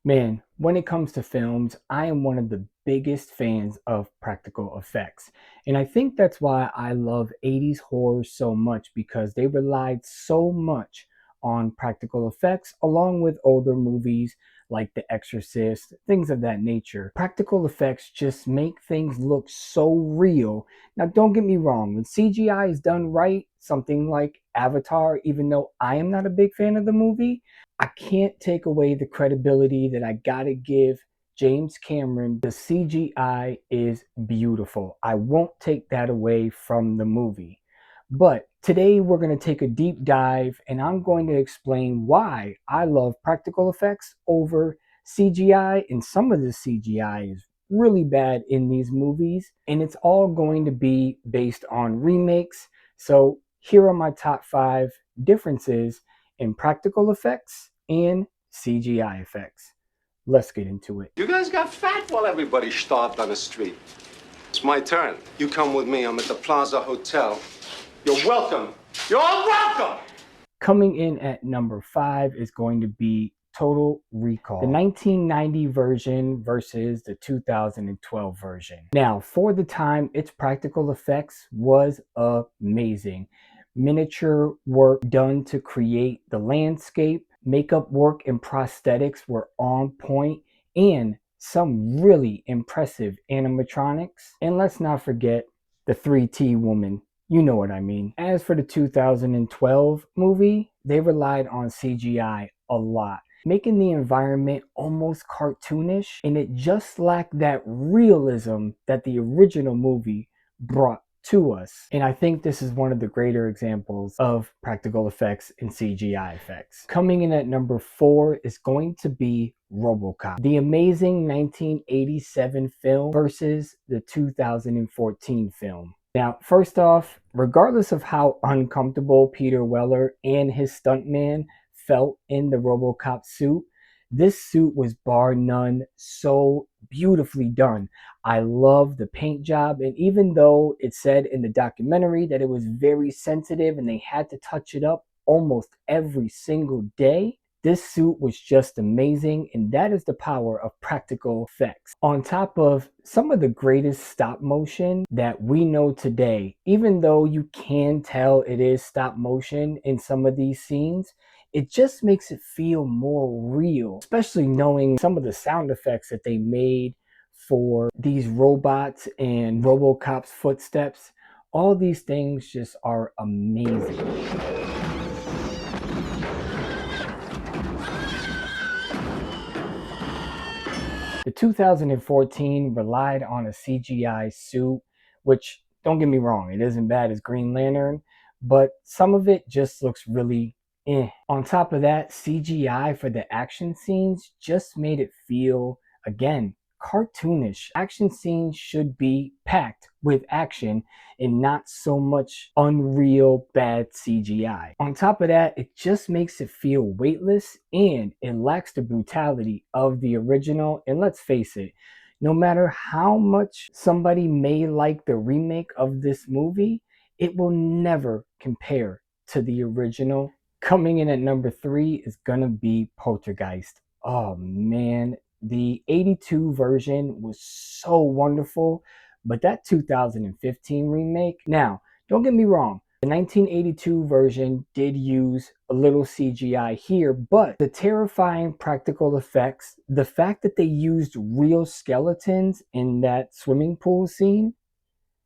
Man, when it comes to films, I am one of the biggest fans of practical effects. And I think that's why I love 80s horror so much because they relied so much on practical effects along with older movies like The Exorcist, things of that nature. Practical effects just make things look so real. Now, don't get me wrong, when CGI is done right, something like Avatar, even though I am not a big fan of the movie, I can't take away the credibility that I gotta give James Cameron. The CGI is beautiful. I won't take that away from the movie. But today we're going to take a deep dive and I'm going to explain why I love practical effects over CGI. And some of the CGI is really bad in these movies. And it's all going to be based on remakes. So here are my top 5 differences in practical effects and CGI effects. Let's get into it. You guys got fat while everybody starved on the street. It's my turn. You come with me. I'm at the Plaza Hotel. You're welcome. You're all welcome. Coming in at number 5 is going to be Total Recall, the 1990 version versus the 2012 version. Now, for the time, its practical effects was amazing. Miniature work done to create the landscape, makeup work and prosthetics were on point, and some really impressive animatronics. And let's not forget the 3T woman. You know what I mean. As for the 2012 movie, they relied on CGI a lot, making the environment almost cartoonish, and it just lacked that realism that the original movie brought to us. And I think this is one of the greater examples of practical effects and CGI effects. Coming in at number 4 is going to be RoboCop, the amazing 1987 film versus the 2014 film. Now, first off, regardless of how uncomfortable Peter Weller and his stuntman felt in the RoboCop suit, this suit was bar none so beautifully done. I love the paint job, and even though it said in the documentary that it was very sensitive and they had to touch it up almost every single day, this suit was just amazing, and that is the power of practical effects. On top of some of the greatest stop motion that we know today, even though you can tell it is stop motion in some of these scenes, it just makes it feel more real, especially knowing some of the sound effects that they made for these robots and RoboCop's footsteps. All these things just are amazing. The 2014 relied on a CGI suit, which, don't get me wrong, it isn't bad as Green Lantern, but some of it just looks really On top of that, CGI for the action scenes just made it feel, again, cartoonish. Action scenes should be packed with action and not so much unreal bad CGI. On top of that, it just makes it feel weightless and it lacks the brutality of the original. And let's face it, no matter how much somebody may like the remake of this movie, it will never compare to the original. Coming in at number 3 is gonna be Poltergeist. Oh man, the 82 version was so wonderful, but that 2015 remake, now, don't get me wrong, the 1982 version did use a little CGI here, but the terrifying practical effects, the fact that they used real skeletons in that swimming pool scene,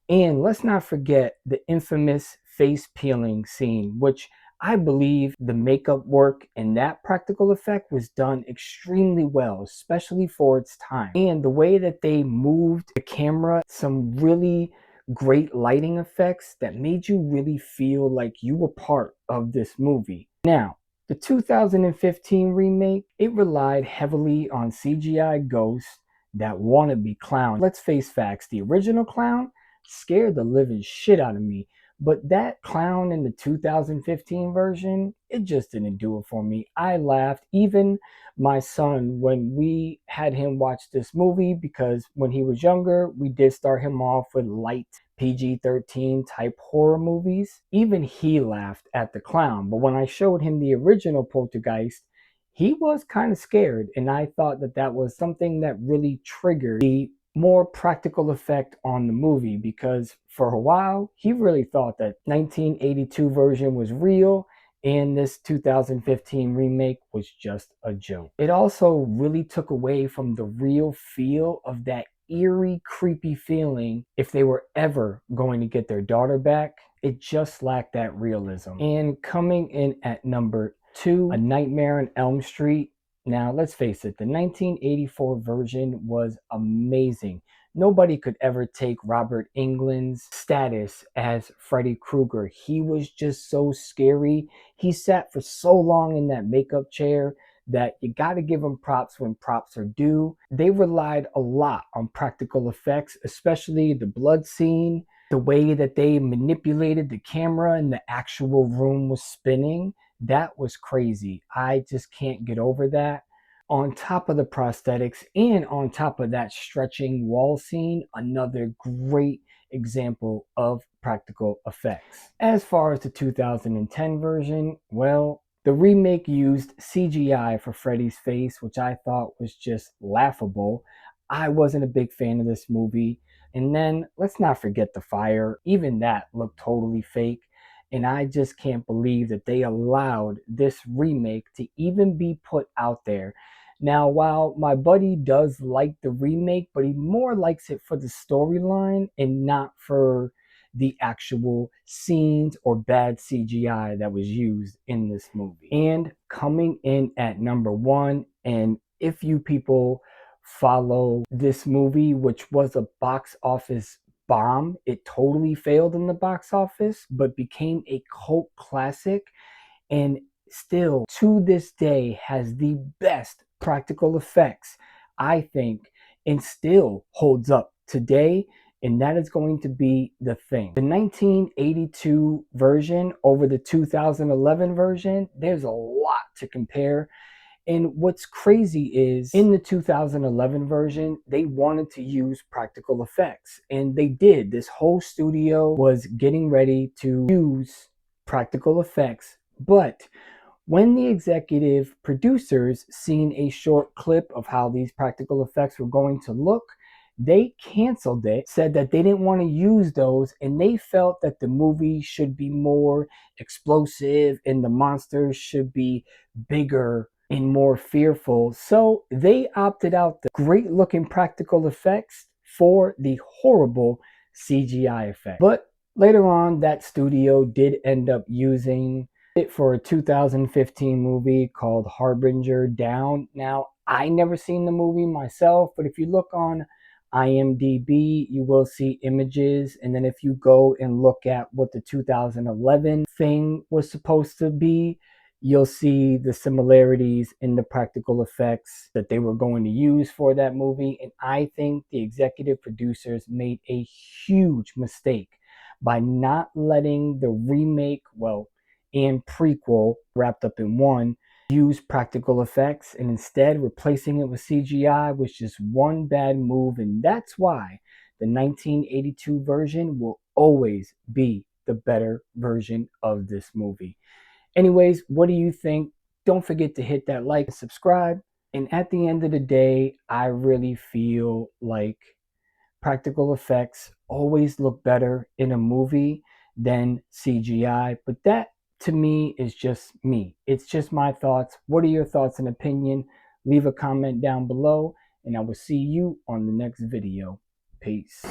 and let's not forget the infamous face peeling scene, which I believe the makeup work and that practical effect was done extremely well, especially for its time. And the way that they moved the camera, some really great lighting effects that made you really feel like you were part of this movie. Now, the 2015 remake, it relied heavily on CGI ghosts that wannabe clown. Let's face facts, the original clown scared the living shit out of me. But that clown in the 2015 version, it just didn't do it for me. I laughed. Even my son, when we had him watch this movie, because when he was younger, we did start him off with light PG-13 type horror movies. Even he laughed at the clown. But when I showed him the original Poltergeist, he was kind of scared. And I thought that that was something that really triggered the more practical effect on the movie, because for a while he really thought that 1982 version was real and this 2015 remake was just a joke. It also really took away from the real feel of that eerie, creepy feeling if they were ever going to get their daughter back. It just lacked that realism. And coming in at number 2, A Nightmare on Elm Street. Now, let's face it, the 1984 version was amazing. Nobody could ever take Robert Englund's status as Freddy Krueger. He was just so scary. He sat for so long in that makeup chair that you got to give them props when props are due. They relied a lot on practical effects, especially the blood scene, the way that they manipulated the camera and the actual room was spinning. That was crazy. I just can't get over that. On top of the prosthetics and on top of that stretching wall scene, another great example of practical effects. As far as the 2010 version, well, the remake used CGI for Freddy's face, which I thought was just laughable. I wasn't a big fan of this movie. And then let's not forget the fire. Even that looked totally fake. And I just can't believe that they allowed this remake to even be put out there. Now, while my buddy does like the remake, but he more likes it for the storyline and not for the actual scenes or bad CGI that was used in this movie. And coming in at number 1, and if you people follow this movie, which was a box office bomb, it totally failed in the box office, but became a cult classic, and still to this day has the best practical effects, I think, and still holds up today. And that is going to be The Thing. The 1982 version over the 2011 version, there's a lot to compare. And what's crazy is in the 2011 version, they wanted to use practical effects, and they did. This whole studio was getting ready to use practical effects, but when the executive producers seen a short clip of how these practical effects were going to look, they canceled it, said that they didn't want to use those, and they felt that the movie should be more explosive and the monsters should be bigger and more fearful. So they opted out the great looking practical effects for the horrible CGI effect. But later on, that studio did end up using it for a 2015 movie called Harbinger Down. Now, I never seen the movie myself, but if you look on IMDb, you will see images, and then if you go and look at what the 2011 thing was supposed to be, you'll see the similarities in the practical effects that they were going to use for that movie. And I think the executive producers made a huge mistake by not letting the remake, and prequel wrapped up in one, use practical effects, and instead replacing it with CGI was just one bad move. And that's why the 1982 version will always be the better version of this movie. Anyways, what do you think? Don't forget to hit that like and subscribe. And at the end of the day, I really feel like practical effects always look better in a movie than CGI. But that, to me, is just me. It's just my thoughts. What are your thoughts and opinion? Leave a comment down below, and I will see you on the next video. Peace.